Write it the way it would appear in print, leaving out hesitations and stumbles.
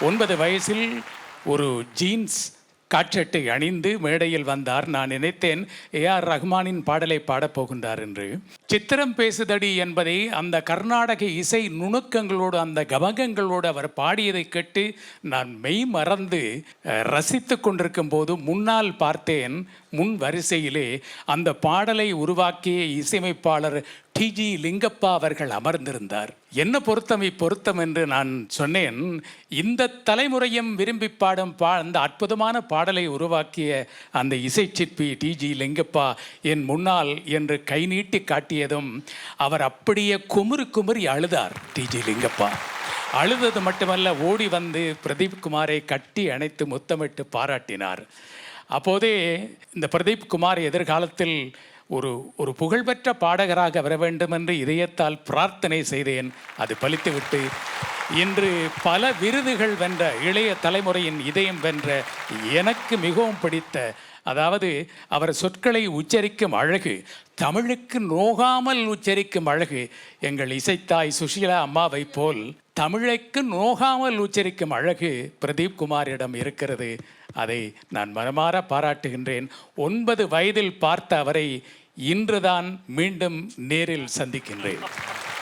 9 வயசில் ஒரு ஜீன்ஸ் காட்சட்டை அணிந்து மேடையில் வந்தார். நான் நினைத்தேன் ஏஆர் ரஹ்மானின் பாடலை பாடப்போகின்றார் என்று. சித்திரம் பேசுதடி என்பதை அந்த கர்நாடக இசை நுணுக்கங்களோடு அந்த கமகங்களோடு அவர் பாடியதை கேட்டு நான் மெய் மறந்து ரசித்து கொண்டிருக்கும் போது முன்னால் பார்த்தேன், முன் வரிசையிலே அந்த பாடலை உருவாக்கிய இசையமைப்பாளர் டிஜி லிங்கப்பா அவர்கள் அமர்ந்திருந்தார். என்ன பொருத்தம் இப்பொருத்தம் என்று நான் சொன்னேன். இந்த தலைமுறையும் விரும்பி பாடும் அந்த அற்புதமான பாடலை உருவாக்கிய அந்த இசைச்சிற்பி டிஜி லிங்கப்பா என் முன்னால் என்று கை நீட்டி காட்டியதும் அவர் அப்படியே குமுறி அழுதார். டிஜி லிங்கப்பா அழுதது மட்டுமல்ல, ஓடி வந்து பிரதீப் குமாரை கட்டி அணைத்து முத்தமிட்டு பாராட்டினார். அப்போதே இந்த பிரதீப் குமார் எதிர்காலத்தில் ஒரு புகழ்பெற்ற பாடகராக வர வேண்டும் என்று இதயத்தால் பிரார்த்தனை செய்தேன். அது பலித்துவிட்டு இன்று பல விருதுகள் வென்ற இளைய தலைமுறையின் இதயம் வென்ற எனக்கு மிகவும் பிடித்த, அதாவது அவர் சொற்களை உச்சரிக்கும் அழகு, தமிழுக்கு நோகாமல் உச்சரிக்கும் அழகு, எங்கள் இசைத்தாய் சுஷீலா அம்மாவை போல் தமிழுக்கு நோகாமல் உச்சரிக்கும் அழகு பிரதீப் குமாரிடம் இருக்கிறது. அதை நான் மனமாற பாராட்டுகின்றேன். 9 வயதில் பார்த்த அவரை இன்றுதான் மீண்டும் நேரில் சந்திக்கின்றேன்.